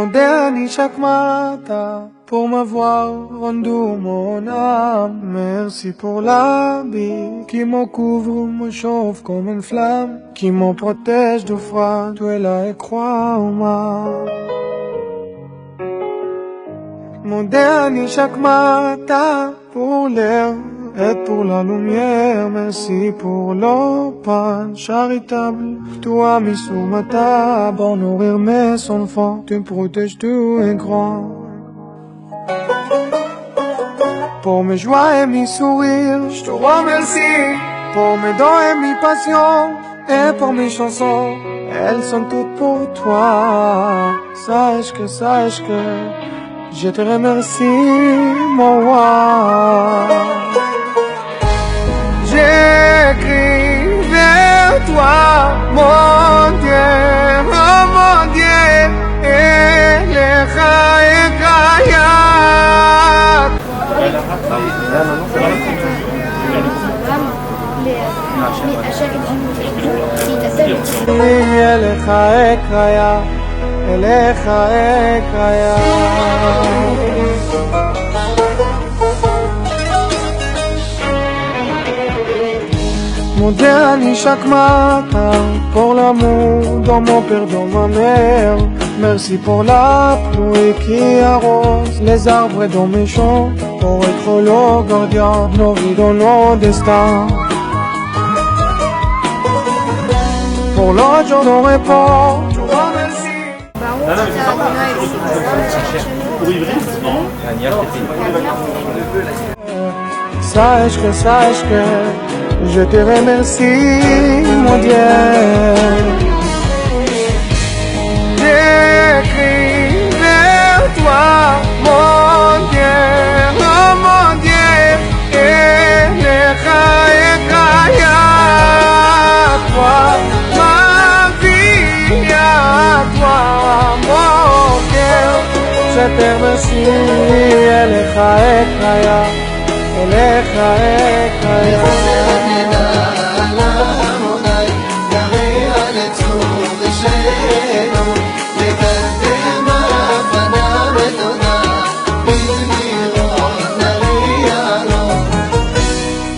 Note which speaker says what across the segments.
Speaker 1: dernier chaque matin pour m'avoir rendu mon âme. Merci pour l'habit qui me couvre, me chauffe comme une flamme, qui me protège du froid. Tu es là et crois-moi. Mon dernier chaque matin pour l'air et pour la lumière. Merci pour le pain charitable. Tu as mis sur ma table pour nourrir mes enfants. Tu me protèges, tu es grand. Pour mes joies et mes sourires, je te remercie. Pour mes dons et mes passions, et pour mes chansons, elles sont toutes pour toi. Sache que je te remercie, mon roi. J'écris vers toi, mon Dieu, oh mon Dieu, Elecha Ekayat. Elecha Ekayat, Elecha Ekayat. Mon dernier chaque matin pour l'amour dans mon père, dans ma mère. Merci pour la pluie qui arrose les arbres et dans mes champs, pour être le gardien de nos vies, dans nos destins. Pour l'autre jour de repos, je vous remercie. Sache que je te remercie, mon Dieu. J'écris vers toi, mon Dieu, oh mon Dieu, Elecha Ekayat, toi, ma vie, à toi, mon cœur, je te remercie, Elecha Ekayat, Elecha Ekayat.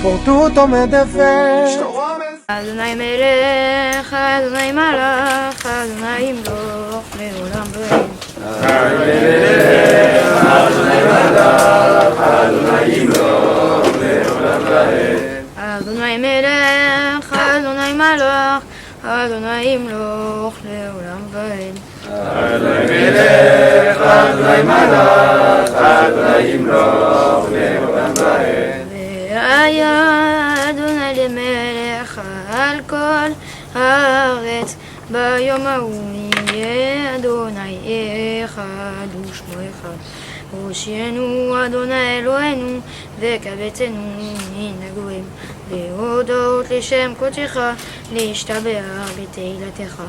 Speaker 1: Pour tout ton médefait, je te remercie.
Speaker 2: Adonai Melech, Adonai Malach, Adonai Imloch, Leolam Vaed.
Speaker 3: Adonai Melech, Adonai Malach, Adonai Imloch, Leolam Vaed.
Speaker 2: Adonai Melech, Adonai Malach, Adonai Imloch, Leolam Vaed.
Speaker 3: Adonai Melech, Adonai Malach, Adonai Imloch, Leolam Vaed.
Speaker 2: והיה אדוני למלך על כל הארץ ביום ההוא יהיה אדוני אחד ושמו אחד. הושיענו אדוני אלוהינו וקבצנו מן הגויים להודות לשם קודשך להשתבח בתהילתך.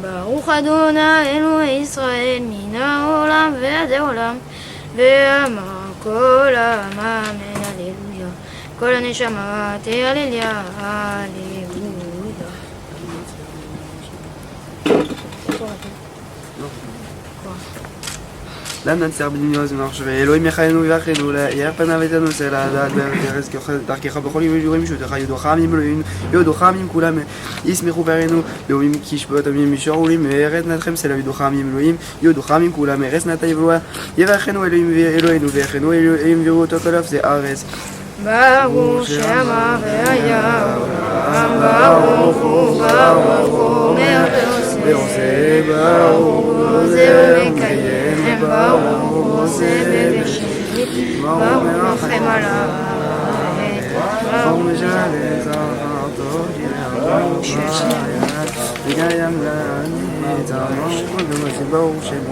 Speaker 2: ברוך אדוני אלוהי ישראל מן העולם ועד העולם. ואמר כל העם אמן הללויה. כל הנשמה תהלליה, הללויה.
Speaker 4: لم ننسى بالنيوز ونخشى אלוהים יחיינו ויחיינו יאר פניו ותנוסה לדעת בארץ דרכך בכל יום שותך יודוך עמים אלוהים יודוך עמים כולם ישמחו בערינו לאומים כשפות עמים משעולים ארץ נתכם סלע יודוך עמים אלוהים יודוך עמים כולם ארץ נתה יברואה יברכנו אלוהינו ויחיינו אלוהים ויראותו כל אף זה ארץ
Speaker 2: ברוך שמה והיה עולם ברוך הוא ועושה ברוך הוא זה ומקיים ברוך הוא עושה בבשלי ברוך מרחם על הארץ ברוך משנה זכרתו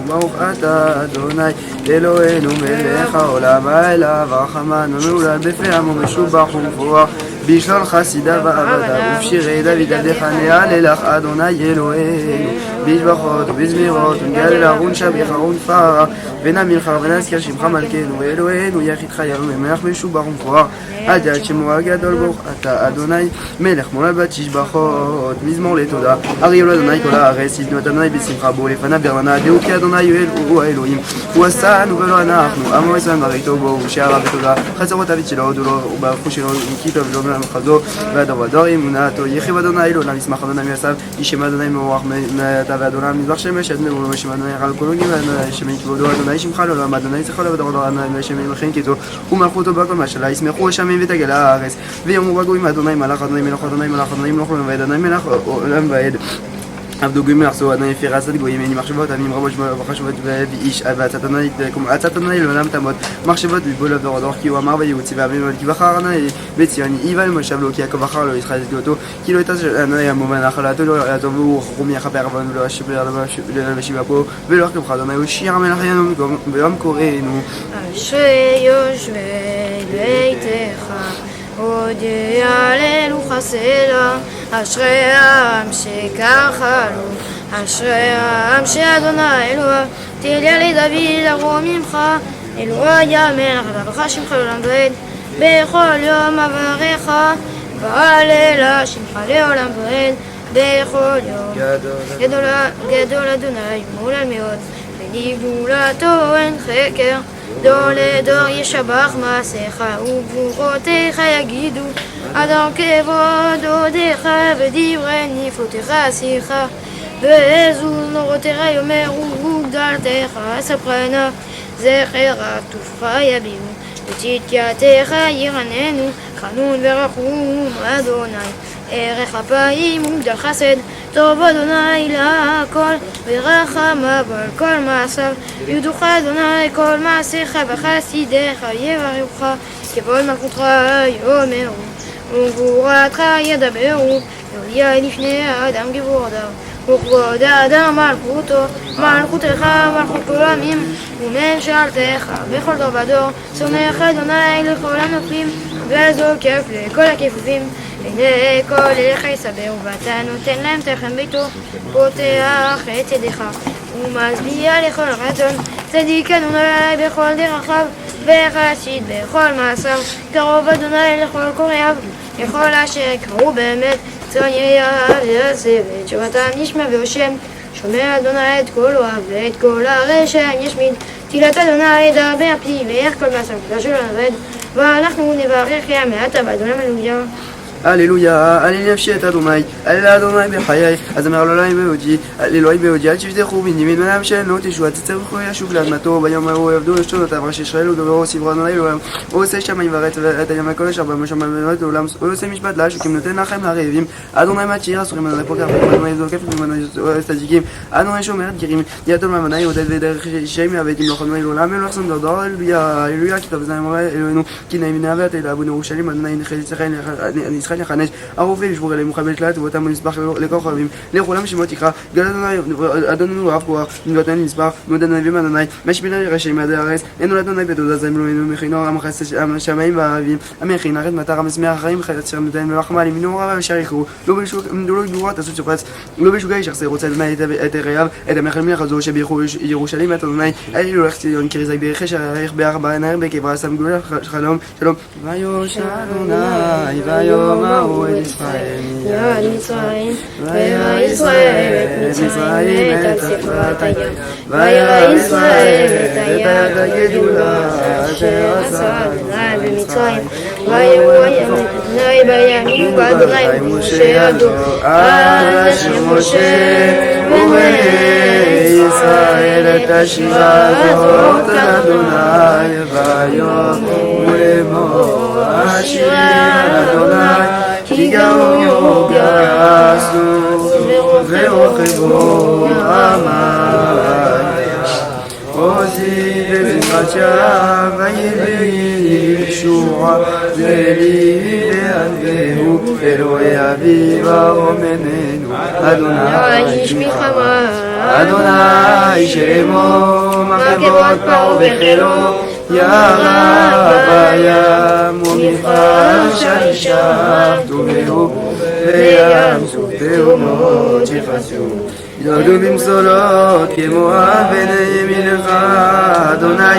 Speaker 4: ברוך אתה אדוני אלוהינו מלך העולם אליו רחמן ומהולל בפה עמו משובח ומפואר בשלול חסידיו ועבדיו ובשירי דוד עבדך נהלל לך אדוני אלוהינו בשבחות ובזמירות ונגד לארון שביך ונפאר ונמילך ונזכיר שמך מלכנו ואלוהינו יחיד חיינו ומלך משובח ומפואר עד יד שמו הגדול ברוך אתה אדוני מלך מולד בת שבחות מזמור לתודה הריעו לאדוני כל הארץ יבנו את אדוני בשמחה בואו לפניו ברננה דעו כי אדוני הוא האלוהים הוא עשנו ולא אנחנו עמו ישראל בריתו בו ושערה בתודה חצרות אבית שלו הודו לו וברכו שלו וכיתו ולא מלמחזו והדור הדור אמונתו יחיב אדוני אלוהיו ישמח אדוני מעשיו ישמע אדוני מרוח מעתה ואדוני מזבח שמש אדוני ולא משמע אדוני על כל עוגים ואדוני שמי כבודו אדוני שמך לעולם אדוני זכרו לבדור אדוני שמי מכין כיתו ומלכותו בכל משלה ישמחו השמים ותגל הארץ ויאמרו בגויים אדוני מלך אדוני מלך אדוני מלך אדוני מלך עולם ועד אדוני מלך עולם ועד עבדו גויים לעשו אדוני פירסת גויים אין מחשבות עמים רבות וחשובות ואיש ועצת אדוני לעולם תמות מחשבות בבול הדור הדור כי הוא אמר ויוציא ואבינו כי בחר אדוני בציון איבל מושב לו כי יעקב בחר לו ישראל תגאותו כי לא הייתה אדוני המובן נחלתו לא יעתו והוא חכום יכפר אבל לא אשבר לשיבה פה ולא יחכמך אדוני הוא שיר המלך ינו ביום קוראנו
Speaker 2: אשרי יושבי ביתך עוד יעללו חסלה אשרי העם שככה לו אשרי העם שאדוני אלוהיו תהילה לדוד ארום ממך אלוהי המלך לברך שמך לעולם ועד בכל יום אברך והלל שמך לעולם ועד בכל יום גדול אדוני מול מאוד ולגדולתו אין חקר דור לדור ישבח מעשיך וגבורותיך יגידו אדר כבוד הודיך ודברי נפלותיך עשיך ועזו נורותיך יאמרו וגדלתך ספרנה זכר טובך יביאו וצדקתך ירננו חנון ורחום אדוני ערך אפיים וגדל חסד טוב אדוני להכל ורחמיו על כל מעשיו יודוך אדוני כל מעשיך וחסידיך יברכוך כבוד מלכותך יאמרו וגבורתך ידברו יודיע לפני האדם גבורתו וכבוד האדם מלכותו מלכותך מלכות כל עמים וממשלתך בכל דור ודור סומך אדוני לכל הנופלים וזוקף לכל הכיפופים הנה כל אליך יסבר ואתה נותן להם תחם ביתו פותח את ידיך ומשביע לכל רצון צדיק אדוני בכל דרכיו וחסיד בכל מעשיו קרוב אדוני לכל קוראיו לכל אשר יקראו באמת צאן יאהב יעשה ואת תשובתם נשמע והושם שומע אדוני את כל אוהב ואת כל הרשע ישמיד תהילת אדוני ידבר פי ואיך כל מעשיו כולה שלו נבד ואנחנו נברך מעתה באדוני הללויה
Speaker 4: הללויה, הלל נפשי את אדוני, הלל אדוני בחיי, אז אמר לאלוהים ביהודי, לאלוהים ביהודי, אל תבטחו בנימין בנם שאינו תשוע, תצטרכו ישוב לאדמתו, ביום ההוא יעבדו לשונותיו, ראש ישראל ודברו סברו אדוני לעולם, הוא עושה שמים וארץ ואת הים הכל אשר בם ושמיים ולמד לעולם, הוא עושה משפט לעשוקים, נותן לחם לרעבים, אדוני מצ'יר אסורים, אדוני פוקח, אדוני זוקף, אדוני צדיקים, אדוני שומר את גרים, יתום מאמני יהודד ודרך שם יעבדים לו חנוני לעולם ולא חסום דרדר, הללויה, כי טוב זנאים אלוהינו, כי נעים נעברת אל אבונו ירושלים, אדוני ניסחן יחנש, הרופאים ישבור אליהם מוכן בלתלת ואותם נספח לכל חרבים לכולם שמות תקרא גל אדוני רב כוח נבטן נספח נודע נביאים אדוני משמיע רשעים עד הארץ אין אדוני בתעודה זהם לא אינו מכינו השמיים והאבים המכין ארץ מטר המסמר החיים חייבת אשר נותן מלחמה למינו רבה אשר יקרו לא גבורת עשו צופץ לא בשוגע ישחסר רוצה אדוני את רעיו את המחל מלחזו שבירושלים ואת אדוני אלי הולך ציון כריזק ברכש הערך בארבע נער בקברה שם גדולה שלום שלום ויוש אדוני ויום את ישראל יד מצרים וירא ישראל את מצרים את צפת הים וירא ישראל את הגדולה אשר עשה אדוני במצרים ויראו אדוני בימים ואדוני משה עבדו עד אשר משה ובני ישראל את השירה הזאת על אדוני ויום ולאמור השירים על אדוני כי גאו גסו ורוכבו עמי עוזי ובזרצ'ה ויביא ישוע ולי וענבהו אלוהי אביו ארומננו אדוני שמחמה אדוני שמו מחברות פרעה וחילו ירה בים ומפרש על שבתו בהו וים סוף תאומות שחסו ירדו במסולות כמואב בעיני מלך אדוני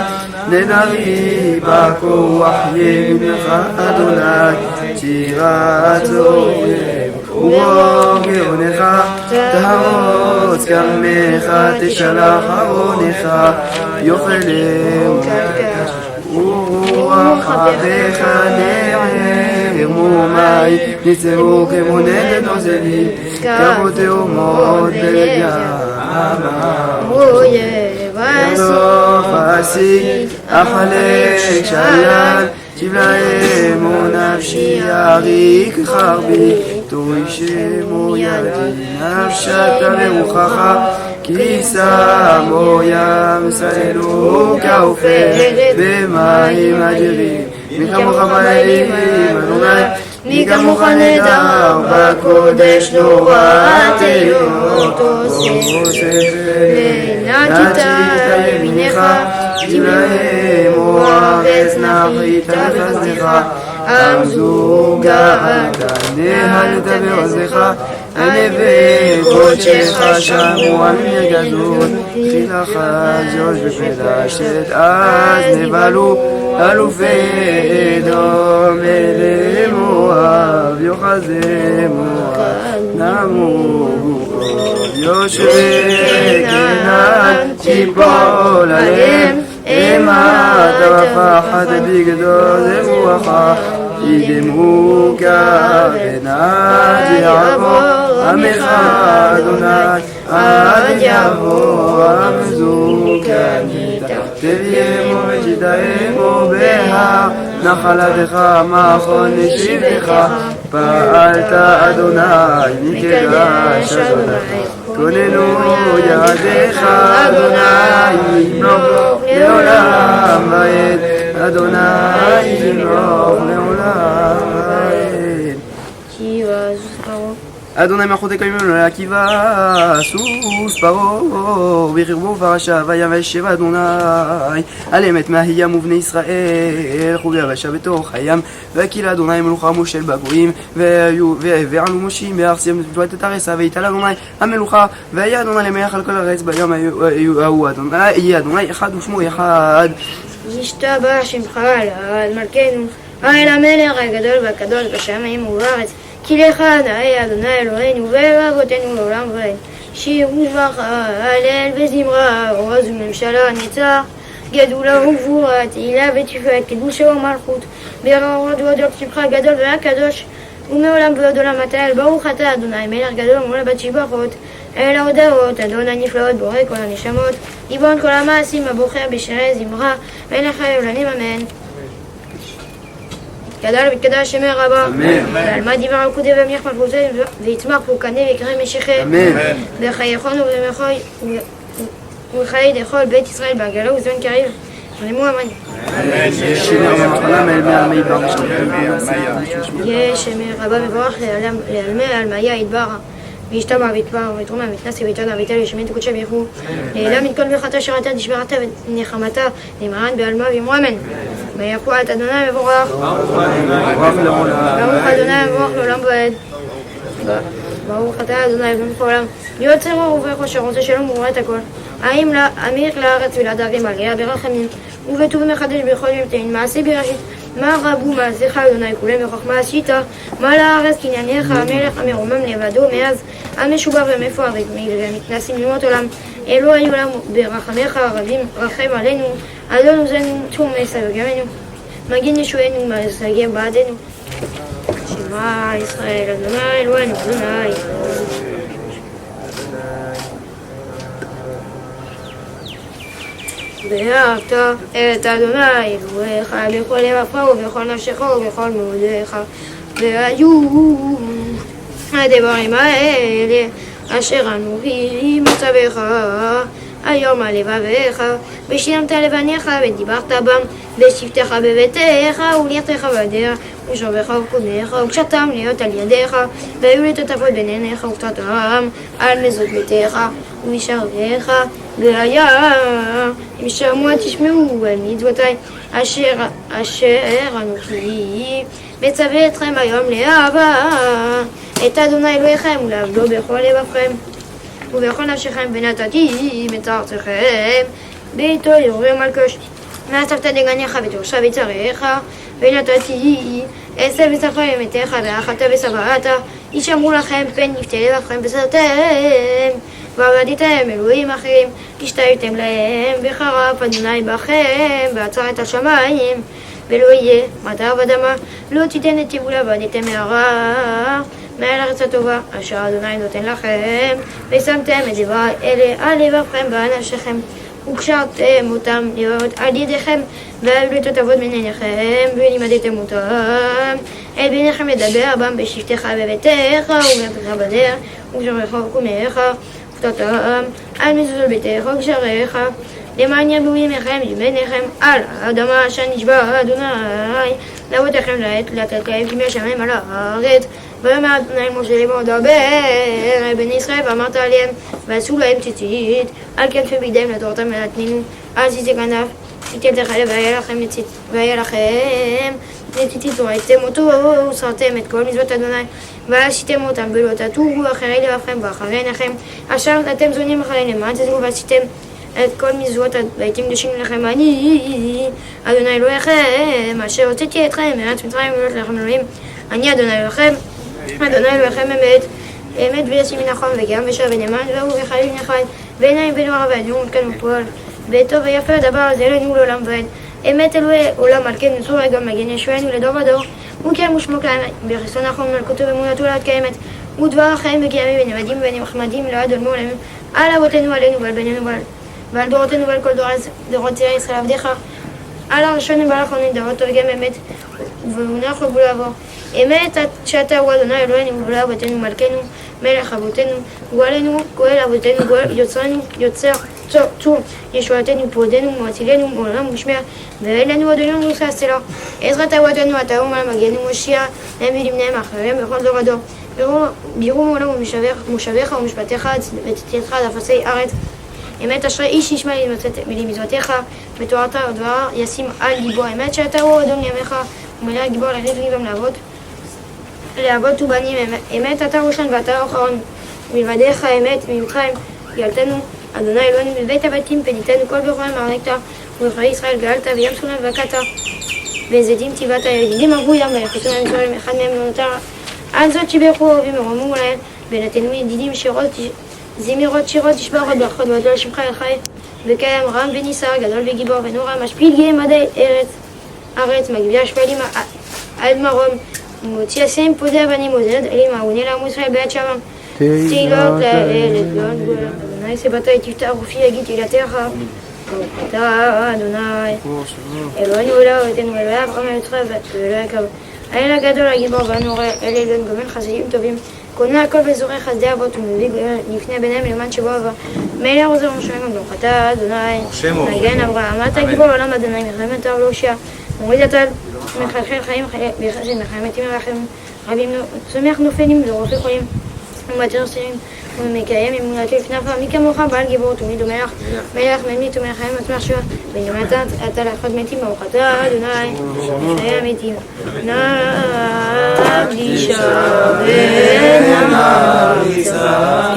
Speaker 4: נדרי בכוח ימינך אדוני שירת אויב ובור גאונך תהרוס כרמך תשלח ארונך יאכלם ורוח אביך נערמו מים נצרו כמו נגד נוזלים כמו תאומות בלב בסוף אסיק אחלק שלל תבלעם ונפשי אריק חרבי תורי שמו ידי נפשת לרוחך כי שמו ים סללו כעופר במים אדירים מי כמוך באלים אדוני מי כמוך נהדר בקודש נורא תהיות אוסף ונתת ימינך תבלעם אורץ נחית בחסדך עמדו גאלת נהלת בעוזך הנווה קודשך שמעו אמיר גדול חילך זוז בפלשת אז נבהלו אלופי אדום אלי מואב יוחזי מואב נמוגו יושבי כנען תיפול עליהם אימת ופחד בגדול רוחך ידמו כבנת יעבור עמך אדוני עד יעבור עמזו כניתה תביימו ותדעמו בהר נחלתך מכון נשיבך פעלת אדוני מקדש אדוני כוננו ידיך אדוני ימלוך לעולם ועד אדוני ימלוך לעולם ועד אדוני מלכותי קיימים אלוהי עקיבא סוס פרעה בחרבו פרשה ויבשב אדוני על אמת מהים ובני ישראל חובי יבשה בתוך הים והקיל אדוני מלוכה מושל בגויים ועלו מושים בארצם תבואת את הרסה ויתל אדוני המלוכה והיה אדוני למלך על כל הארץ ביום ההוא יהיה אדוני אחד ושמו אחד
Speaker 2: ישתבח שמך לעד מלכנו האל המלך הגדול והקדוש בשמיים ובארץ כי לך אדוני אלוהינו ואבותינו לעולם ועד שיר וברכה הלל וזמרה עוז וממשלה נצח גדולה וגבורה תהילה ותפארת קדושה ומלכות ברעות והודות שמך הגדול והקדוש ומעולם ועד עולם אתה אל ברוך אתה אדוני מלך גדול ומעולה בת שבחות אל ההודעות אדוני נפלאות בורא כל הנשמות ריבון כל המעשים הבוחר בשירי זמרה מלך העולמים אמן גדל ותקדש שמי רבה, ועלמד דבר הקודם והמליך מלכותו ויצמח פורקני ויקרא משיחי, וחייכון ובחיי דכל בית ישראל בעגלה וזמן קריב, ונאמו אמן. יש שמי רבה מבורך לעלמי עלמיה ידברה, וישתבח ויתבר ויתרומה ויתנסי ויתעדה ויתל ישמין תקודשה ויחו, לעילם מתכל ברכתה שראתה דשברתה ונחמתה למען בעלמה ואמרו אמן. ויחו את אדוני מבורך ברוך אדוני מבורך לעולם ועד ברוך אתה אדוני מבורך לעולם להיות צרור וברכו שרוצה שלום ורואה את הכל אמיר לארץ ולדרגים עליה ברחמים ובטוב מחדש בכל ימתין מעשה בראשית מה רבו מעשיך אדוני כולם וחוכמה עשית מה לארץ קנייניך המלך המרומם לבדו מאז המשובח ומפואר ומתנסים ללמוד עולם אלוהי עולם ברחמך הרבים רחם עלינו אדון עוזנו תום מסייגנו מגן ישוענו מסייג בעדנו שמע ישראל אדוני אלוהינו אדוני ואהבת את אדוני אלוהיך בכל לבבך ובכל נפשך ובכל מאודיך והיו הדברים האלה אשר אנוכי מצווך היום על לבביך ושילמת לבניך ודיברת בם בשבתך בביתך ולייתך בדרך ושובך וקודניך וקשתם להיות על ידיך והיו לטוטפות בין עיניך וקטרתם על מזות ביתך ובשעריך והיה אם שמוע תשמעו על מצוותי אשר אנוכי מצווה אתכם היום לאהבה את אדוני אלוהיכם ולעבדו בכל לבבכם ובכל נפשכם ונתתי את ארצכם ביתו יורה מלקוש ואספת דגניך ותורשה בצריך ונתתי עשב ושפר ימתך ואכלת ושבעת ישמרו לכם פן יפתה לבבכם וסרתם ועבדתם אלוהים אחרים השתייתם להם וחרף אדוני בכם ועצר את השמיים ולא יהיה מטר ואדמה לא תיתן את יבול עבדתם מהרע מעל הארץ הטובה אשר אדוני נותן לכם ושמתם את דברי אלה על לבבכם ועל נפשכם וקשרתם אותם להיות על ידיכם ועבדו את התבות בין עיניכם ולימדתם אותם את ביניכם לדבר בם בשבתך בביתך ובביתך בדרך וקשריך וקומך וקטרתם על מזוז ביתך וקשריך למען ירבו ימיכם וביניכם על האדמה אשר נשבע אדוני לאבותיכם לעת לתת להם כמי השמיים על הארץ ויאמר אדוני אל משה לאמור דבר אל בני ישראל ואמרת עליהם ועשו להם ציצית על כנפי בגדיהם לתורתם ונתנינו על ציצי כנף ייתן תחלב והיה לכם לציצית וראיתם אותו ושרתם את כל מצוות אדוני ועשיתם אותם ולא תטורו אחרי לבבכם ואחרי עיניכם אשר אתם זונים אחריהם למען תזרו ועשיתם את כל מצוות והייתם קדושים לכם אני אדוני אלוהיכם אשר הוצאתי אתכם מארץ מצרים ולא לכם אלוהים אני אדוני אלוהיכם אלוהיכם אמת וישים נכון וגם ושב ונאמן והוא וחייל נחי ועיניים ונורא ואדום כאן ופועל וטוב ויפה הדבר הזה לנו לעולם ועד אמת אלוהי עולם על כן נצור גם מגן ישוענו לדור ודור וכן מושמו כאן בחסון אחרון מלכותו ואמונתו לעד קיימת ודבר החיים וקיימים ונמדים ונחמדים לעד עולמו עליהם על אבותינו עלינו ועל בנינו ועל דורותינו ועל כל דורות צעירי ישראל עבדיך על הראשונים ועל האחרונים דורות טוב גם אמת ובמונח לא בולו עבור אמת שאתה הוא אדוני אלוהינו וגאל אבותינו מלכנו מלך אבותינו גואלנו גואל אבותינו גואל יוצרנו יוצר צור ישועתנו פרודנו מועצילנו מעולם ושמע ואלינו אדונינו נושא הסלע עזרת אבותינו אתה הוא מגנו מושיע להם ולבניהם אחריהם בכל דור ודור בירו מעולם ומושביך ומשפטיך וצאתך עד אפסי ארץ אמת אשרי איש ישמע ממצוותיך ותורתך ודבר ישים על ליבו אמת שאתה הוא אדון ימיך ומלא גיבור להחליט גם לעבוד ובנים אמת אתה ראשון ואתה אחרון מלבדיך אמת ממך גאלתנו אדוני אלוהינו מבית הבתים פדיתנו כל בכורם מענקת ובכורי ישראל גאלת וים סולם והקעת וזדים טיבת הידידים הרגו ים ויחסו להם ישראל אחד מהם לא נותר על זאת שברכו אוהבים ורמו להם ונתנו ידידים שירות זמירות שירות תשבר עוד ברכות ועדו לשמך אל חי וקיים רם וניסר גדול וגיבור ונורא משפיל גאים עדי ארץ מגביה שפלים עד מרום מוציא עשים פודה אבנים מוזד אלים העונה לעמוד ישראל ביד שבם תהילות לאל אדון גולה אדוני סבתי תפתח רופי יגיד תהילתך אתה אדוני אלוהינו אלוהו אתנו אלוהי אברהם יצחק ואלוהי יעקב האל הגדול הגיבור והנורא אל עליון גוון חסדים טובים קונה הכל וזורח חסדי אבות ומביא לפני ביניהם למען שבו עבר מילא עוזר ומשלם ברוך אתה אדוני מגן אברהם אתה גיבור עולם אדוני מלחמת העולם להושיע מוריד הטל מחלחל חיים בחסד נחם מתים ורחם רבים צומח נופלים ורופא חולים ומבטר סירים ומקיים אמונתו לפני עפר מי כמוך בעל גיבור תמיד ומלך מלך ממית ומלחם עצמך שוע ונאמרת אתה לאחד מתים ברוך אתה אדוני חיי המתים נקדישה ונמריצה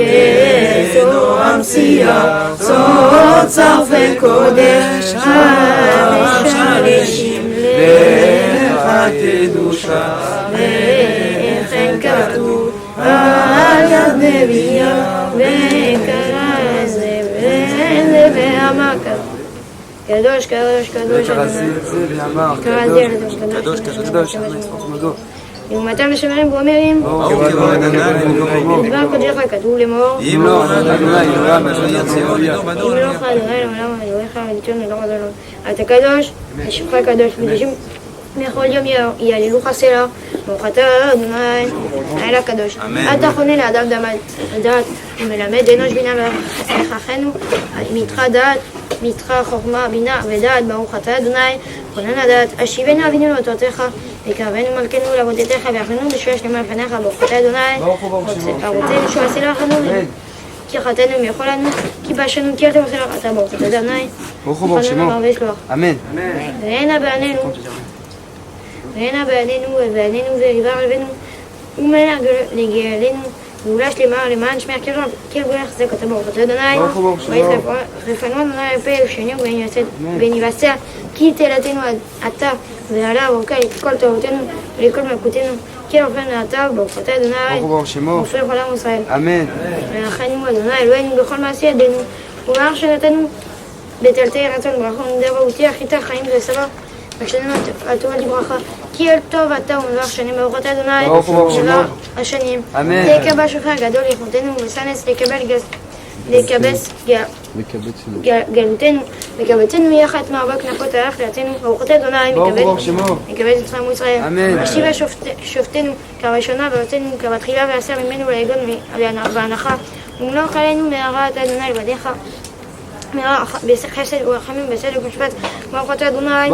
Speaker 2: כתור המסיעה סוד צרף וקודש המשלשים לך תדושה וכן כתוב על יד נביאה וקרא זה ואמר קדוש קדוש קדוש קרא זה קדוש קדוש לעומתם משמרים ואומרים דבר קודשך כתוב לאמור אם לא אדוני לעולם אלוהיך וניתן לדור עד עולם אתה קדוש ושמך קדוש בכל יום יעללוך סלע ברוך אתה אדוני האל הקדוש אתה חונן לאדם דעת ומלמד אנוש בינה וחכנו מתך דעת מתך חוכמה בינה ודעת ברוך אתה אדוני חונן הדעת השיבנו אבינו לתורתך וקרבנו מלכנו לעבודתך ואכלנו בשעה שלמה לפניך ברוך אתה אדוני הרוצה ישוע סלע חנון כי חטאנו ויכול לנו כי באשנו כי אתם עושים לך אתה ברוך אתה אדוני
Speaker 4: ברוך הוא שמו אמן
Speaker 2: והנה בעינינו ובעינינו וריבה רבנו ומלך לגאלנו גאולה שלמה למען שמר כל גוי יחזק אותה ברוך אדוני ויפנו אדוני לפה ושני ובן יבצע כי תהילתנו אתה ועלה וברכה לכל טובותינו ולכל מלכותנו כי עופנו אתה ברוך אדוני מופרי כל עם ישראל
Speaker 4: אמן.
Speaker 2: ולכנו אדוני אלוהינו בכל מעשי ידינו ובער שנתנו בתלתי רצון ברכה ונדבר ותיח איתך חיים וסבא ושנים הטובה לברכה כי אל טוב אתה ומברך שנים ברוכות אדוני דבר השנים לקבל שופר גדול לכבודנו וסנס לקבץ גלותנו וקבצנו יחד מאבק נפות הערך לארצנו ברוכות אדוני מקבץ אתכם ישראל השיבה שופטנו כראשונה וארצנו כבתחילה ועשה ממנו לעגון והנחה ומלוך עלינו מהרעת אדוני לבדיך בחסד ורחמים בסדק ומשפט ברוכות אדוני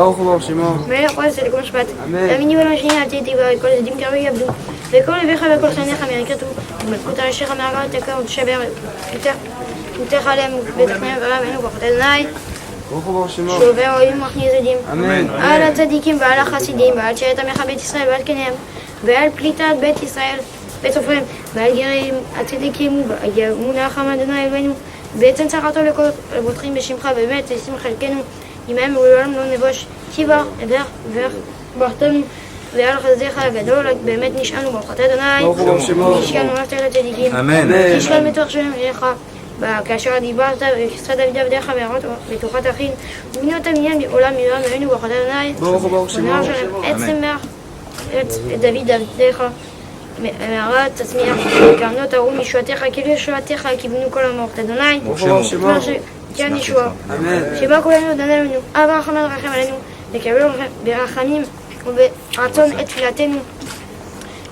Speaker 2: מלך כל צדק ומשפט תאמיני ולא שני אל תהי תגבר כל צדדים קרבי יעבדו וכל לביך וכל שניך מרקתו ומלכות אנשיך מהגר תקר ותשבר ותך עליהם ותכנם ורבנו ברוכות אדוני שובר אוהבים ומחני זדים על הצדיקים ועל החסידים ועל שרת עמך בית ישראל ועל קניהם ועל פליטת בית ישראל בית עופרים ועל גרים הצדיקים ומונה חם אדוני אלוהינו בעצם צחרתו לכל הבוטחים בשמך באמת ישים חלקנו עמהם ולעולם לא נבוש שיבר ברכתנו ועל חסדיך הגדול באמת נשענו ברוכות אדוני נשענו אהבת אל הצדיקים נשען בתוך שם אליך כאשר דיברת וכסת דוד עבדיך והראות בתוכת אחים ובני אותם עניין בעולם ירם אלינו ברוכות אדוני ונאר שלם עצם ארץ דוד עבדיך מערת תצמיח קרנות ארום ישועתך כאילו ישועתך כיוונו כל המורכת אדוני כן ישוע שבא כולנו אדוני לנו אבא רחמן רחם עלינו וקבל ברחמים וברצון את תפילתנו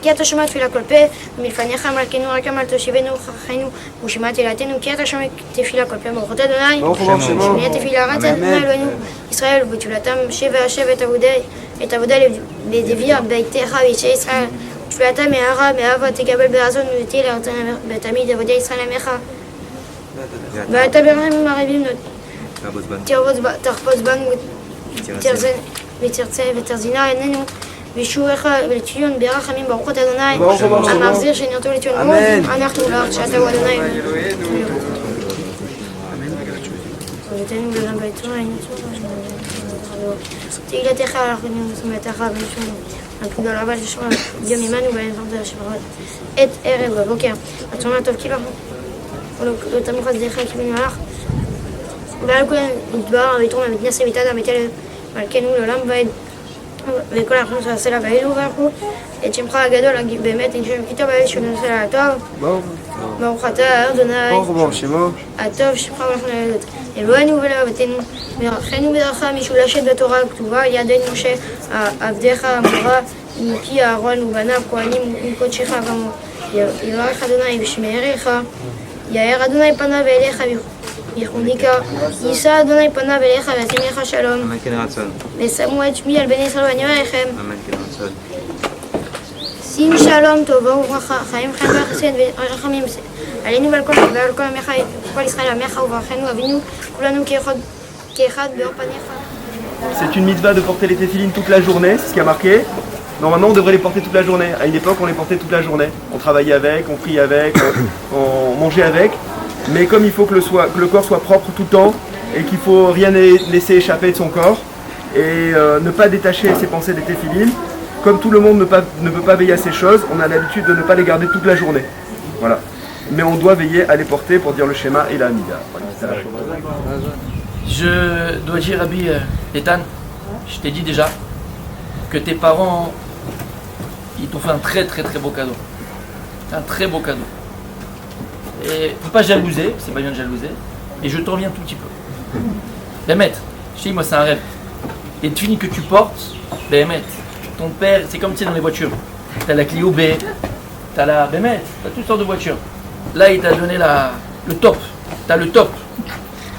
Speaker 2: כי אתה שומע תפילה כל פה ומלפניך מלכנו רק עמל תושיבנו וחכנו ושמע תפילתנו כי אתה שומע תפילה כל פה ברוכות אדוני שמע תפילה רצה אדוני אלוהינו ישראל ובתפילתם השב את עבודה לדביר ביתך ואישי ישראל תפילתה מהרה מאהבה תקבל ברזון ותהי לארצנו בתמיד עבודי ישראל עמך ואתה ברחמים הרבים תחפוץ בנו ותרצה ותרזינה עינינו וישועך ולציון ברחמים ברוכות אדוני המחזיר שנרתו לציון אנחנו לארץ שאתה הוא אדוני ותנו לעולם ביתו תהילתך הלכנו ושמתך ונשמנו גדול אבל ששמע יום עמנו ואין שפרות את ערב בבוקר הצומע טוב כאילו לא תמוך על דרך כיוון מלאך ועל כולם נדבר ויתרום המתנשא מתעד המתל מלכנו לעולם ועד וכל אנחנו שעשה לה ואלו ואנחנו את שמך הגדול באמת נשאר כיתו ואלה שנעשה לה הטוב ברוך אתה אדוני הטוב שמך ואנחנו נעלת אלוהינו ולאהבתנו ברכנו בדרכה משולשת בתורה כתובה ידי משה עבדיך אמרה כי אהרון ובניו כהנים מקודשך ואמרו יברך אדוני ושמריך יאר אדוני פניו אליך ויחוניקה יישא אדוני פניו אליך וישים לך שלום
Speaker 5: אמן כן רצון
Speaker 2: ושמו את שמי על בני ישראל ואני עליכם
Speaker 5: אמן כן רצון
Speaker 2: שים שלום טוב וברכה חיים חיים וחסד ורחמים עלינו ועל כל עמך כל ישראל עמך וברכנו אבינו כולנו כאחד באור פניך.
Speaker 6: C'est une mitzvah de porter les téphilines toute la journée, c'est ce qui a marqué. Normalement, on devrait les porter toute la journée. À une époque, on les portait toute la journée. On travaillait avec, on priait avec, on mangeait avec. Mais comme il faut que le corps soit propre tout le temps et qu'il ne faut rien laisser échapper de son corps et ne pas détacher ses pensées des téphilines, comme tout le monde ne peut pas veiller à ces choses, on a l'habitude de ne pas les garder toute la journée. Voilà. Mais on doit veiller à les porter pour dire le schéma et la Amida.
Speaker 7: Je dois dire, Rabbi Ethan, je t'ai dit déjà que tes parents, ils t'ont fait un très très très beau cadeau. Un très beau cadeau. Et il ne faut pas jalouser, c'est pas bien de jalouser, et je te reviens un tout petit peu. Bémet, je dis moi c'est un rêve. Les tunis que tu portes, Bémet, ton père, c'est comme tu sais dans les voitures. T'as la Clio B, t'as la Bémet, t'as toutes sortes de voitures. Là il t'a donné le top, t'as le top.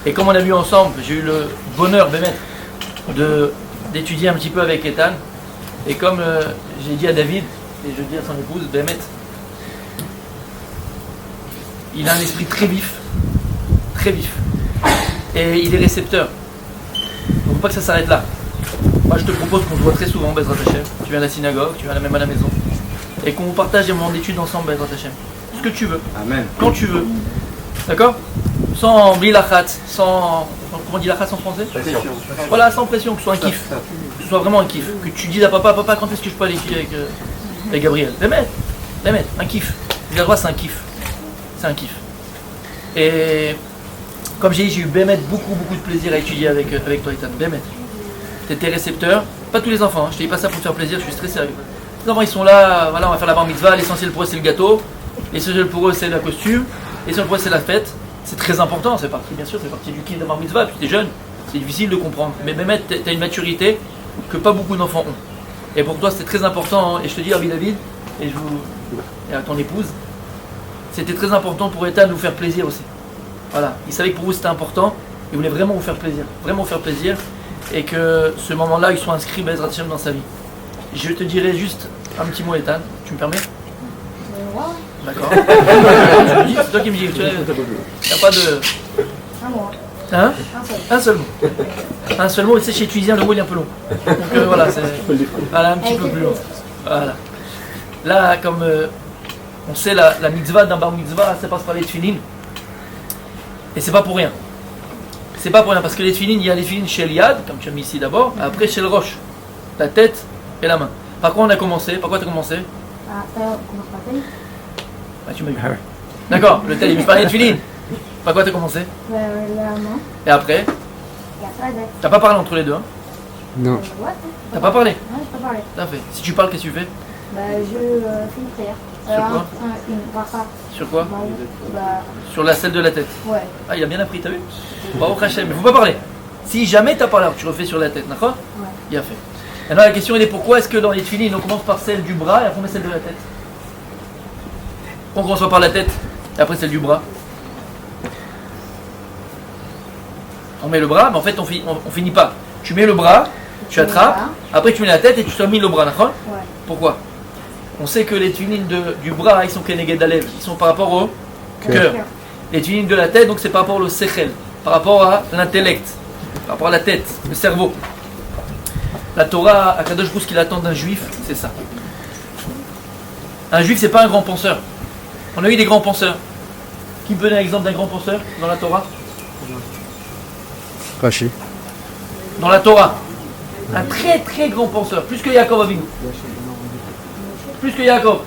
Speaker 7: Et comme on a vu ensemble, j'ai eu le bonheur Bémet d'étudier un petit peu avec Ethan. Et comme j'ai dit à David, et je dis à son épouse, Bémet, il a un esprit très vif, et il est récepteur. Donc il ne faut pas que ça s'arrête là. Moi je te propose qu'on se voit très souvent, Bezrat Hashem. Tu viens à la synagogue, tu viens même à la maison, et qu'on partage des moments d'études ensemble, Bezrat Hashem. ce que tu veux,
Speaker 3: Amen.
Speaker 7: quand tu veux. D'accord? Sans bilachat, sans. Comment on dit lachat en français? Voilà, sans pression, que ce soit un kiff. Que ce soit vraiment un kiff. Que tu dises à papa, quand est-ce que je peux aller avec Gabriel? Les mettre, un kiff. Le droit, c'est un kiff. C'est un kiff. Et comme j'ai dit, j'ai eu Bémet beaucoup de plaisir à étudier avec toi, Ethan. Bémet. T'étais récepteur. Pas tous les enfants, hein. Je te dis pas ça pour te faire plaisir, je suis très sérieux. Les enfants, ils sont là, voilà, on va faire la bar mitzvah. L'essentiel pour eux, c'est le gâteau. L'essentiel pour eux, c'est le costume. L'essentiel pour eux, c'est la fête. C'est très important, c'est parti, bien sûr, c'est parti du kiff de la bar mitzvah. Puis t'es jeune, c'est difficile de comprendre. Mais Bémet, t'as une maturité que pas beaucoup d'enfants ont. Et pour toi, c'était très important. Hein. Et je te dis, Rabbi David, et à ton épouse, c'était très important pour Ethan de vous faire plaisir aussi. Voilà, il savait que pour vous c'était important, il voulait vraiment vous faire plaisir, et que ce moment-là, il soit inscrit Bezrat Hashem dans sa vie. Je te dirai juste un petit mot, Ethan, tu me permets? D'accord. C'est toi qui me dis, il n'y a pas de...
Speaker 2: Un mois.
Speaker 7: Hein?
Speaker 2: Un seul.
Speaker 7: Un seul mot. Un seul mot, et c'est chez les Tunisiens, le mot il est un peu long. Donc voilà, c'est voilà, un petit peu plus long. Voilà. Là, comme on sait, la mitzvah d'un bar mitzvah, ça passe par les tefillin. Et c'est pas pour rien. C'est pas pour rien, parce que les tefillin, il y a les tefillin chez Eliad, comme tu as mis ici d'abord, et après chez le roche, la tête et la main. Par quoi on a commencé? Par quoi tu as commencé?
Speaker 2: Ah, on commence par tel.
Speaker 7: Ah, tu m'as vu. D'accord, le tel, il me parlait de tefillin. Par quoi tu as commencé?
Speaker 2: La main.
Speaker 7: Et après?
Speaker 2: Et après la tête.
Speaker 7: T'as pas parlé entre les deux, hein?
Speaker 1: Non.
Speaker 7: T'as pas parlé?
Speaker 2: Non, je peux parler.
Speaker 7: Tout à fait. Si tu parles, qu'est-ce que tu fais?
Speaker 2: Bah, je fais une prière.
Speaker 7: Sur quoi?
Speaker 2: Une bracha.
Speaker 7: Sur quoi?
Speaker 2: Bah,
Speaker 7: Sur la selle de la tête.
Speaker 2: ouais.
Speaker 7: Ah, il a bien appris, t'as vu? Baruch Hashem, mais faut pas parler. Si jamais t'as parlé, tu refais sur la tête, d'accord?
Speaker 2: Ouais.
Speaker 7: Bien fait. Maintenant, la question elle est pourquoi est-ce que dans les tefillin, on commence par celle du bras et après on met celle de la tête? On commence pas par la tête et après celle du bras. On met le bras, mais en fait, on finit pas. Tu mets le bras, tu attrapes, après tu mets la tête et tu termines le bras, d'accord?
Speaker 2: Ouais.
Speaker 7: Pourquoi? On sait que les tefillin du bras, ils sont keneged d'Alev, ils sont par rapport au cœur. Les tefillin de la tête, donc c'est par rapport au sechel, par rapport à l'intellect, par rapport à la tête, le cerveau. La Torah, à Kadosh Baruch Hu, ce qu'il attend d'un juif, c'est ça. Un juif, c'est pas un grand penseur. On a eu des grands penseurs. Qui me peut donner un exemple d'un grand penseur dans la Torah?
Speaker 1: Rachi.
Speaker 7: Dans la Torah. Un très très grand penseur, plus que Yaakov Avinu. Plus que Yaakov.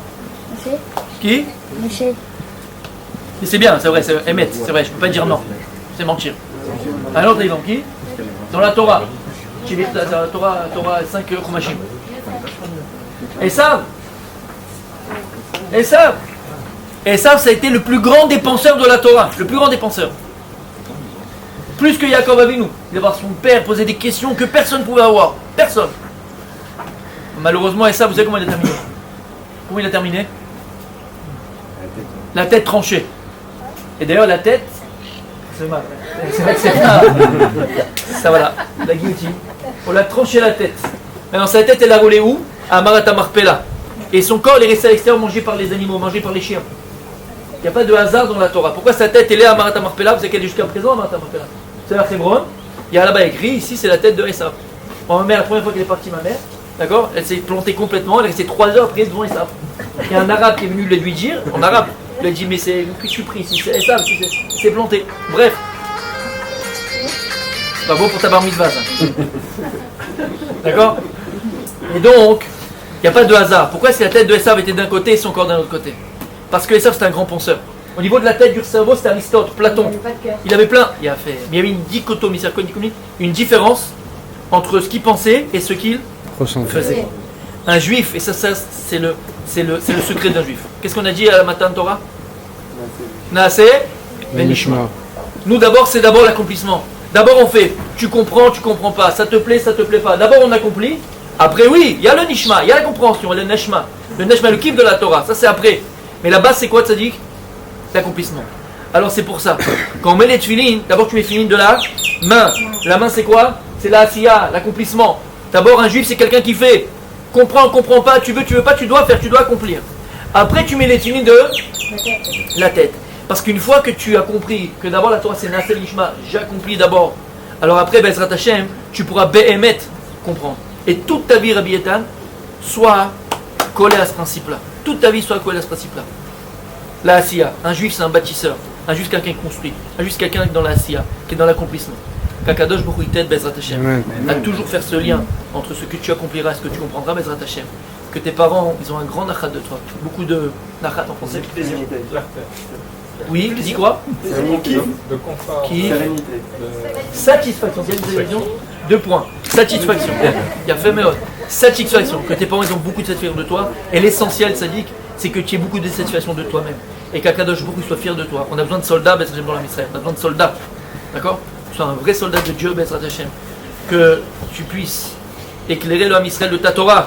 Speaker 2: Moshe.
Speaker 7: Qui?
Speaker 2: Moshe.
Speaker 7: Et c'est bien, c'est vrai, c'est Emet, c'est vrai, je peux pas dire non. C'est mentir. Un autre exemple, qui? Dans la Torah. La Torah 5 Chumashim. Esav, ça a été le plus grand des penseurs de la Torah, le plus grand des penseurs. Plus que Yaakov Avinu. Il va voir son père poser des questions que personne ne pouvait avoir. Personne. Malheureusement, Esav, vous savez comment il a terminé? Comment il a terminé? La tête tranchée. Et d'ailleurs, la tête, c'est mal. C'est vrai que c'est mal. Ça voilà, la guillotine. On l'a tranché la tête. Maintenant, sa tête, elle a roulé où? À Marata Marpella. Et son corps, il est resté à l'extérieur, mangé par les animaux, mangé par les chiens. Il n'y a pas de hasard dans la Torah. Pourquoi sa tête, elle est à Marata Marpella? Vous savez qu'elle est jusqu'à présent à Marata Marpella. C'est la Hebron. Il y a là-bas écrit, ici, c'est la tête de Esav. Ma mère, la première fois qu'elle est partie, ma mère, d'accord, elle s'est plantée complètement, elle est restée 3 heures après devant Esav. Il y a un arabe qui est venu lui dire, en arabe, il lui a dit, mais c'est, je suis pris ici, c'est Esav, il s'est planté. Bref. C'est pas beau pour ta bar mitzvah, ça. D'accord? Et donc, il n'y a pas de hasard. Pourquoi si la tête de Esav était d'un côté et son corps d'un autre côté? Parce que Esav, c'est un grand penseur. Au niveau de la tête du cerveau, c'était Aristote, Platon. Il avait plein. Mais il y avait une dichotomie, une différence entre ce qu'il pensait et ce qu'il faisait. Un juif, et ça c'est le secret d'un juif. Qu'est-ce qu'on a dit à la Matan Torah? Naase Benishma. Nous d'abord, c'est d'abord l'accomplissement. D'abord on fait, tu comprends pas, ça te plaît pas. D'abord on accomplit, après oui, il y a le nishma, il y a la compréhension, le neshma. Le neshma, le kiff de la Torah, ça c'est après. Mais la base c'est quoi, tzaddik? L'accomplissement. Alors c'est pour ça, quand on met les tefillin, d'abord tu mets tefillin de la main. La main c'est quoi? C'est la asiya, l'accomplissement. D'abord un juif c'est quelqu'un qui fait, comprend pas, tu veux pas, tu dois faire, tu dois accomplir. Après tu mets les tefillin de la tête. Parce qu'une fois que tu as compris que d'abord la Torah c'est Nasel Nishma, j'accomplis d'abord, alors après Bezrat Hashem, tu pourras Be'emet comprendre. Et toute ta vie, Rabbi Ethan, soit collée à ce principe-là. Toute ta vie soit collée à ce principe-là. La Asiya. Un juif, c'est un bâtisseur. Un juif, quelqu'un qui construit. Un juif, c'est quelqu'un qui est dans la Asiya, qui est dans l'accomplissement. Kakadosh Baruch Hu t'aide, Bezrat Hashem. À toujours faire ce lien entre ce que tu accompliras et ce que tu comprendras, Bezrat Hashem. Que tes parents, ils ont un grand nachat de toi. Beaucoup de nachat en français. Oui, tu dis quoi?
Speaker 3: De confort,
Speaker 7: Qui
Speaker 3: sérénité.
Speaker 7: Satisfaction. Il y a une télévision. 2 points. Satisfaction. Il y a fait mais satisfaction. Que tes parents ils ont beaucoup de satisfaction de toi. Et l'essentiel, sadique, c'est que tu aies beaucoup de satisfaction de toi-même. Et qu'Akadosh Baruch Hu soit fier de toi. On a besoin de soldats, Bezrat Hashem, dans la Israël. On a besoin de soldats. D'accord? Tu sois un vrai soldat de Dieu, Bezrat Hashem. Que tu puisses éclairer le Ham Israël de ta Torah.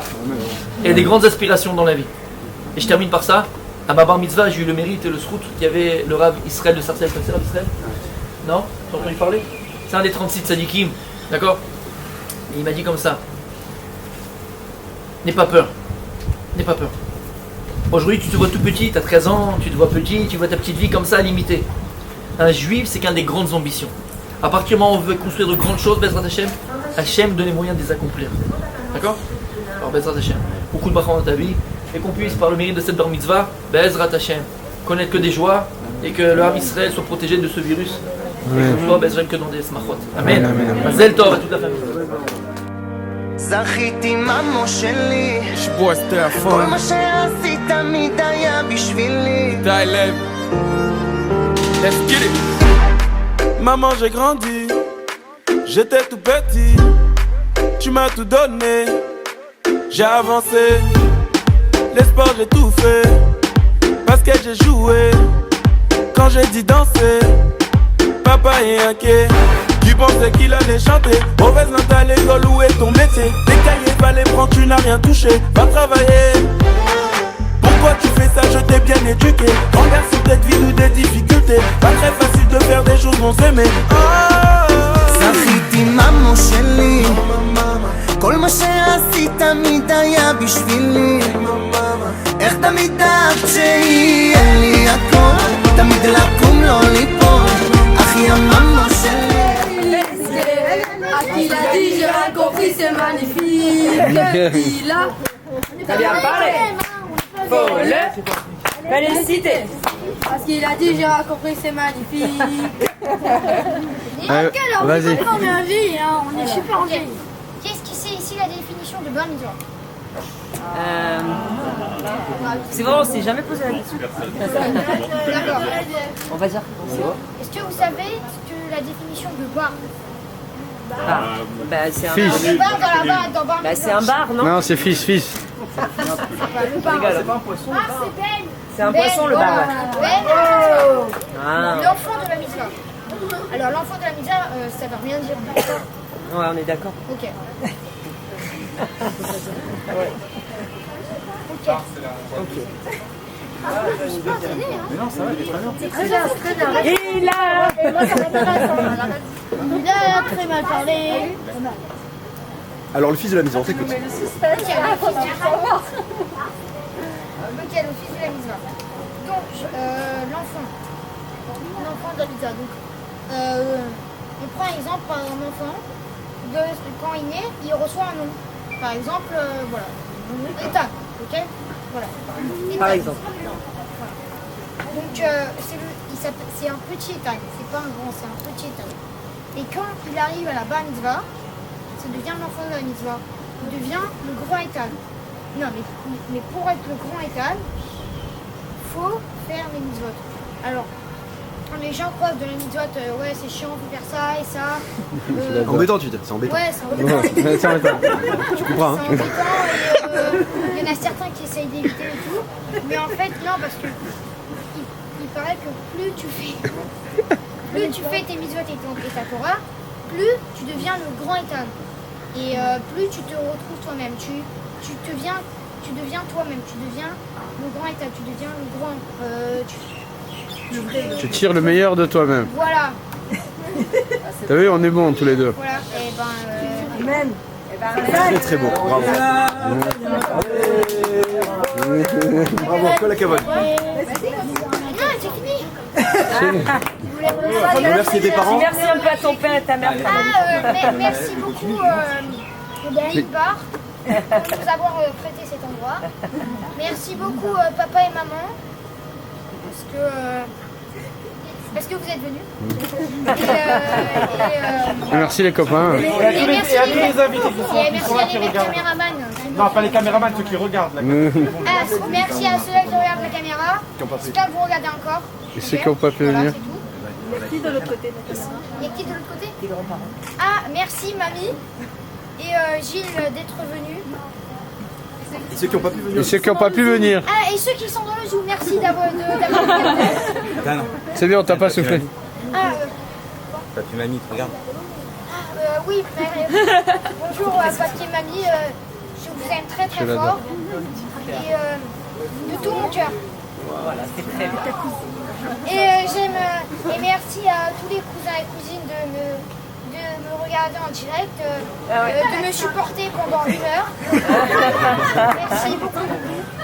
Speaker 7: Et des grandes aspirations dans la vie. Et je termine par ça. À ma bar mitzvah, j'ai eu le mérite et le srout qu'il y avait le Rav Israël de Sarcelles. Tu connais le Rav Israël? Non? Tu as entendu parler? C'est un des 36 tzadikim. D'accord? Et il m'a dit comme ça. N'aie pas peur. N'aie pas peur. Aujourd'hui, tu te vois tout petit, tu as 13 ans, tu te vois petit, tu vois ta petite vie comme ça, limitée. Un juif, c'est qu'un des grandes ambitions. À partir du moment où on veut construire de grandes choses, Bezrat Hashem, Hashem donne les moyens de les accomplir. D'accord? Alors, Bezrat Hashem, beaucoup de bracha dans ta vie, et qu'on puisse, par le mérite de cette bar mitzvah, Bezrat Hashem, connaître que des joies, et que le Ham Israël soit protégé de ce virus, et qu'on soit Bezrat Hashem que dans des smachot. Amen. Mazel tov à toute la famille.
Speaker 5: זכיתי ממו שלי
Speaker 1: שבוע
Speaker 5: כל
Speaker 1: תיאפון,
Speaker 5: מה שעשית תמיד היה בשבילי
Speaker 1: די לב. Let's get it. Maman, j'ai grandi, j'étais tout petit, tu m'as tout donné, j'ai avancé, les sports j'ai tout fait, basket j'ai joué, quand j'ai dit danser, papa est inquiet. Tu pensais qu'il allait chanter, mauvaise note à l'école, où est ton métier? Les cahiers fallait prendre, tu n'as rien touché, va travailler. Pourquoi tu fais ça, je t'ai bien éduqué. Regarde sur tes vies ou des difficultés, pas très facile de faire des choses non s'aimer.
Speaker 5: זכיתי ממו שלי כל מה שעשית תמיד היה בשבילי איך תמיד דאגת שיהיה לי הכל תמיד לקום לא ליפול אחי הממו שלי
Speaker 2: Il a dit, j'ai rien compris, c'est magnifique. Il a.
Speaker 8: T'as bien parlé. Faut le féliciter.
Speaker 2: Parce qu'il a dit, j'ai rien compris, c'est magnifique.
Speaker 1: Vas-y.
Speaker 2: On est en vie, hein, on est super en vie.
Speaker 9: Qu'est-ce qui c'est ici la définition de bar mitzvah?
Speaker 8: C'est vrai, on s'est jamais posé la question.
Speaker 9: D'accord.
Speaker 8: On va dire.
Speaker 9: Est-ce que vous savez ce que la définition de bar?
Speaker 8: Bah, c'est un
Speaker 9: Le bar dans la bar, dans bar
Speaker 8: Bah, c'est un bar, non?
Speaker 1: Non, c'est fils.
Speaker 9: Le bar.
Speaker 8: Rigole.
Speaker 9: Ah, c'est Ben.
Speaker 8: C'est un poisson, le bar. Ouais.
Speaker 9: Ben,
Speaker 8: Ah.
Speaker 9: l'enfant de la mitzvah. Alors l'enfant de la mitzvah, ça veut rien dire. D'accord.
Speaker 8: Ouais, on est d'accord.
Speaker 9: Ok.
Speaker 8: Il a.
Speaker 9: Et moi, ça m'intéresse. Il a très mal parlé.
Speaker 6: Alors, le fils de la maison, on t'écoute.
Speaker 9: Ok, le fils de la mitzvah. Donc, l'enfant de la mitzvah. Donc, on prend un exemple par un enfant, quand il naît, il reçoit un nom. Par exemple, voilà, Ethan, ok? Voilà. Ethan.
Speaker 8: Par exemple.
Speaker 9: Voilà. Donc, c'est un petit Ethan, c'est pas un grand, c'est un petit Ethan. Et quand il arrive à la bar mitzvah, ça devient l'enfant de la mitzvah. Il devient le grand Ethan. Non, mais pour être le grand Ethan, il faut faire les mitzvot. Alors, quand les gens croient de la mitzvot, ouais, c'est chiant, faut faire ça et ça.
Speaker 6: Embêtant, tu dis, c'est embêtant.
Speaker 9: Ouais, c'est embêtant.
Speaker 6: Tu comprends, hein?
Speaker 9: C'est embêtant et il y en a certains qui essayent d'éviter et tout. Mais en fait, non, parce que il paraît que plus tu fais tes mitzvot et ta Torah, plus tu deviens le grand Ethan. Et plus tu te retrouves toi-même. Tu deviens toi-même. Tu deviens le grand Ethan. Tu deviens le grand...
Speaker 1: Tu tires le meilleur de toi-même.
Speaker 9: Voilà.
Speaker 1: T'as vu, on est bons tous les deux.
Speaker 9: Voilà. Et ben...
Speaker 8: Amen.
Speaker 6: C'est très beau, bravo. Bravo, que la cavole.
Speaker 9: Non, c'est fini.
Speaker 6: Merci tes parents.
Speaker 8: Merci un peu à ton père et ta mère.
Speaker 9: Merci beaucoup Daniel Bar pour nous avoir prêté cet endroit. Merci beaucoup papa et maman. parce que vous êtes venus.
Speaker 1: Merci les copains.
Speaker 9: Et merci à les caméramans.
Speaker 3: Non, pas les caméramans, ceux qui regardent. La
Speaker 9: Merci à ceux qui regardent la caméra. J'espère que vous regardez encore.
Speaker 1: Et ceux qui n'ont pas pu venir.
Speaker 8: Il y a qui de l'autre côté de la caméra?
Speaker 9: Il y a qui de l'autre côté?
Speaker 8: Tes grands-parents.
Speaker 9: Ah, merci mamie et Gilles d'être venus.
Speaker 6: Et ceux qui n'ont pas pu venir.
Speaker 1: Et ceux qui n'ont pas pu venir.
Speaker 9: Ah, et ceux qui sont dans le zoo, merci d'avoir regardé.
Speaker 1: C'est bien, on t'a pas soufflé.
Speaker 9: Ah,
Speaker 10: Papy, mamie, regarde.
Speaker 9: oui, bonjour papier et mamie, je vous aime très très fort et de tout mon cœur.
Speaker 8: Voilà, c'est très bien.
Speaker 9: Et j'aime et merci à tous les cousins et cousines de me regarder en direct, de me supporter pendant 1 heure. Merci beaucoup,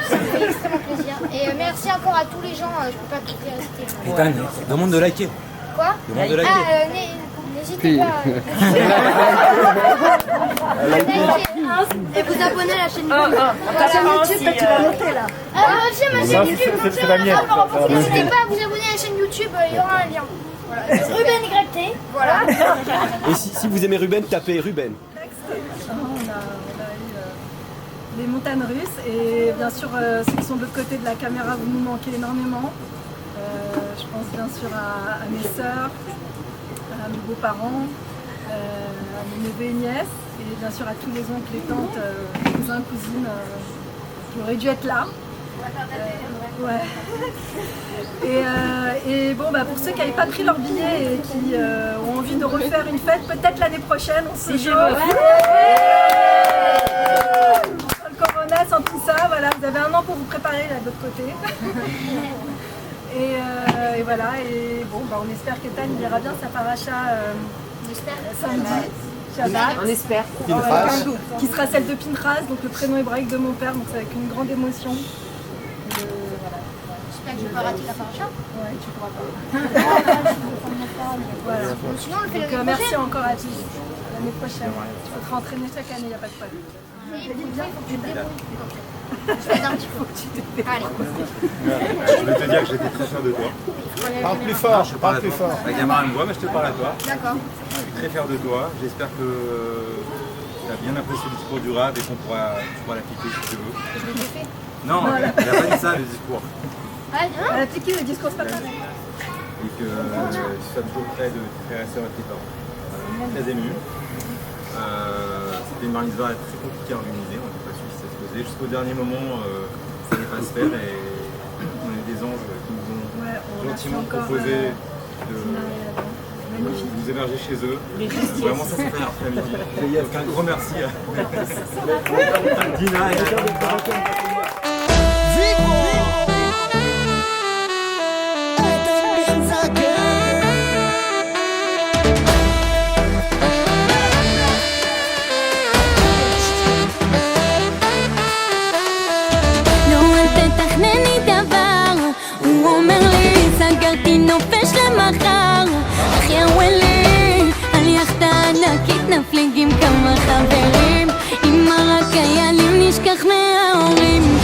Speaker 9: ça me fait extrêmement plaisir. Et merci encore à tous les gens, je peux pas tout les réciter.
Speaker 10: Putain, demande de liker.
Speaker 9: Quoi?
Speaker 10: Demande de liker.
Speaker 9: Ah, n'hésitez pas. Et vous abonnez à la chaîne YouTube.
Speaker 8: Ta chaîne YouTube, tu vas noter là.
Speaker 9: Tiens, ma chaîne YouTube,
Speaker 3: c'est la mienne.
Speaker 9: n'hésitez pas à vous abonner à la chaîne YouTube, il y aura un lien. Ruben YT, voilà.
Speaker 6: Et si vous aimez Ruben, tapez Ruben.
Speaker 11: On a eu les montagnes russes et bien sûr ceux qui sont de l'autre côté de la caméra, vous nous manquez énormément. Je pense bien sûr à mes sœurs, à mes beaux-parents, à mes neveux et nièces et bien sûr à tous les oncles et tantes, cousins, cousines qui auraient dû être là. Ouais. Et bon, bah, pour ceux qui n'avaient pas pris leur billet et qui ont envie de refaire une fête, peut-être l'année prochaine, on se chauffe. Sans le corona, sans tout ça, voilà, vous avez 1 an pour vous préparer là de l'autre côté. Et voilà, et bon, bah, on espère qu'Ethan ira bien sa paracha samedi. Shabbat.
Speaker 8: On espère.
Speaker 11: Qui sera celle de Pinchas, donc le prénom hébraïque de mon père, donc c'est avec une grande émotion.
Speaker 9: J'espère que je vais pas rater la paracha.
Speaker 11: Ouais, tu pourras pas.
Speaker 9: Voilà. Sinon, on le fait
Speaker 11: Donc,
Speaker 9: l'année
Speaker 11: merci
Speaker 9: prochaine.
Speaker 11: encore à tous. L'année prochaine. Tu vas te entraîner chaque année, il n'y a pas de problème.
Speaker 9: Allez.
Speaker 3: Je voulais te dire que j'étais très fier de toi. Parle plus fort, parle plus fort.
Speaker 10: La caméra me voit, mais je te parle à toi.
Speaker 9: D'accord.
Speaker 10: Je suis très fier de toi. J'espère que tu as bien apprécié le discours du Rav et qu'on pourra l'appliquer si tu veux.
Speaker 9: Je l'ai fait.
Speaker 10: Non, il n'a pas dit ça, le discours.
Speaker 9: Ah,
Speaker 11: À l'appliquer, le discours, c'est pas pareil.
Speaker 10: Et que tu sois toujours près de tes frères et sœurs et de tes parents. Très ému. C'était une bar mitzvah très compliquée à organiser. On n'a pas su si ça se faisait. Jusqu'au dernier moment, ça n'allait pas se faire. Et on a eu des anges qui nous ont gentiment proposé de vous héberger chez eux. Vraiment, ça s'est fait un après-midi. Donc un gros merci à Dina et à
Speaker 12: נופש למחר אחי הוולי על יחדה ענקית נפליג עם כמה חברים אם רק היה לי נשכח מההורים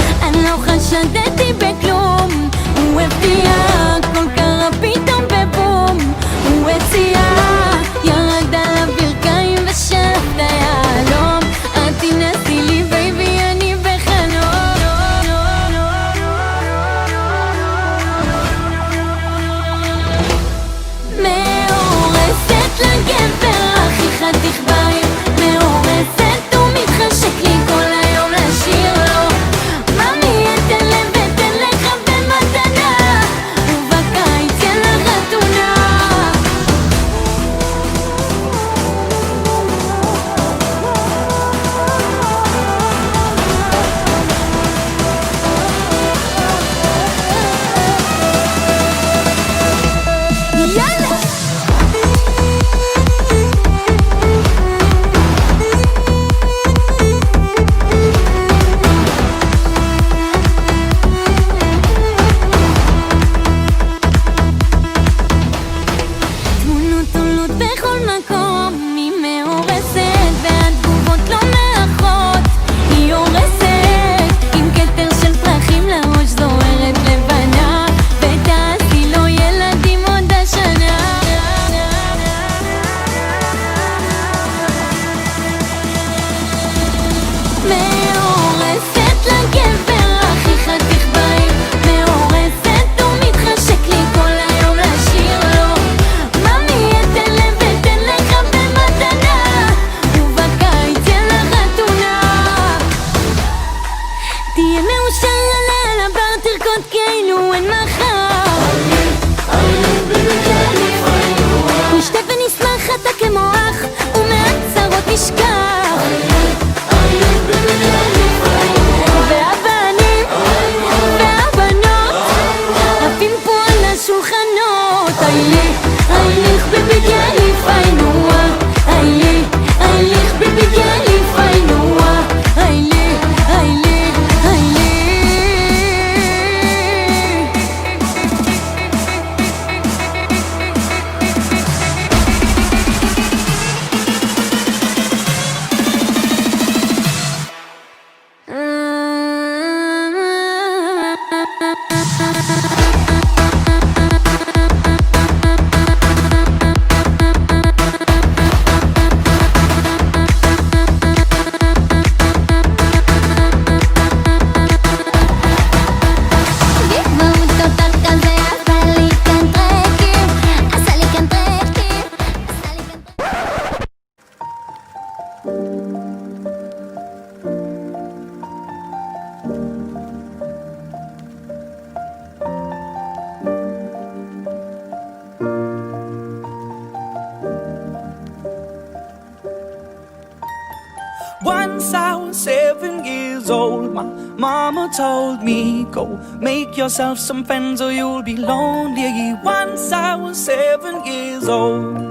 Speaker 5: Once I was 7 years old, my mama told me, go make yourself some friends or you'll be lonely. Once I was 7 years old.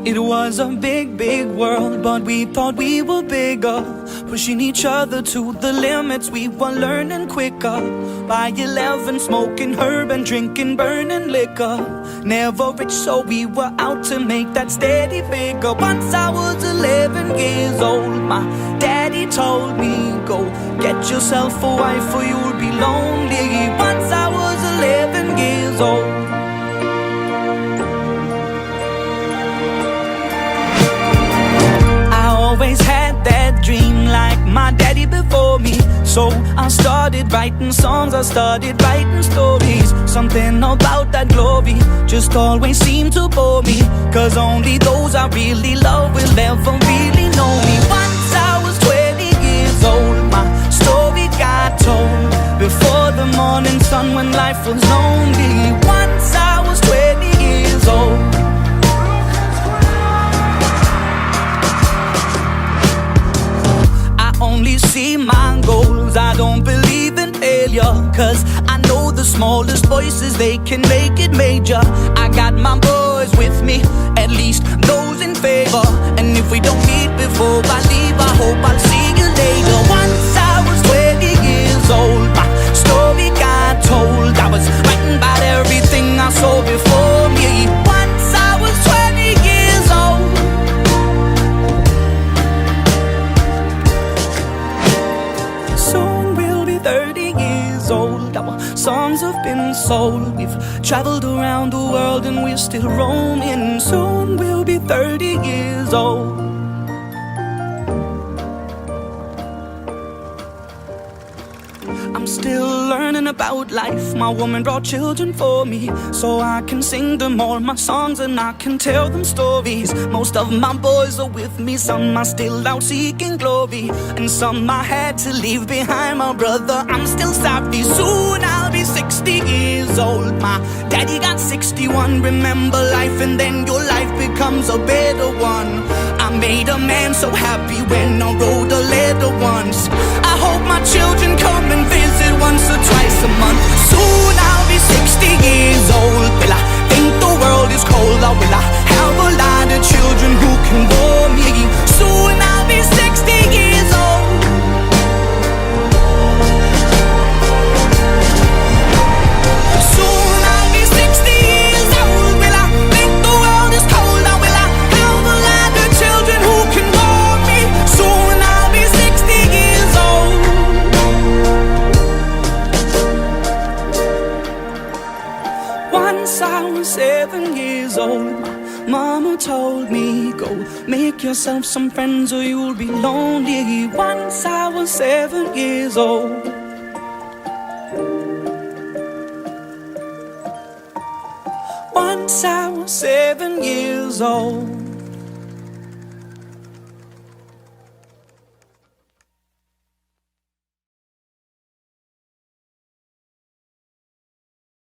Speaker 5: It was a big, big world, but we thought we were bigger, pushing each other to the limits. We were learning quicker. By 11, smoking herb and drinking burning liquor. Never rich, so we were out to make that steady figure. Once I was 11 years old, my daddy told me, go get yourself a wife or you'll be lonely. Once I was 11 years old. Always had that dream like my daddy before me. So I started writing songs, I started writing stories. Something about that glory just always seemed to bore me, 'cause only those I really love will ever really know me. Once I was 20 years old, my story got told before the morning sun when life was lonely. Once I was 20 years old. Only see my goals, I don't believe in failure, 'cause I know the smallest voices, they can make it major. I got my boys with me, at least those in favor. And if we don't meet before I leave, I hope I'll see you later. Once I was 20 years old, my story got told. I was writing about everything I saw before me. Once I was 20 years old. Soon we'll be 30 years old. Our songs have been sold. We've traveled around the world and we're still roaming. Soon we'll be 30 years old. I'm still learning about life. My woman brought children for me, so I can sing them all my songs and I can tell them stories. Most of my boys are with me, some are still out seeking glory, and some I had to leave behind. My brother, I'm still sorry. Soon I'll be 60 years old. My daddy got 61. Remember life and then your life becomes a better one. I made a man so happy when I wrote a letter once. I hope my children come and visit once or twice a month. Soon I'll be 60 years old. Will I think the world is cold, or will I have a lot of children who can warm me? Soon I'll be 60 years old. Soon I'll be 60 years old. Will I think the world is cold, or will I have a lot of children who can warm me? Soon I'll be 60 years old. Once I was 7 years old, my mama told me, go make yourself some friends or you'll be lonely. Once I was 7 years old. Once I was 7 years old.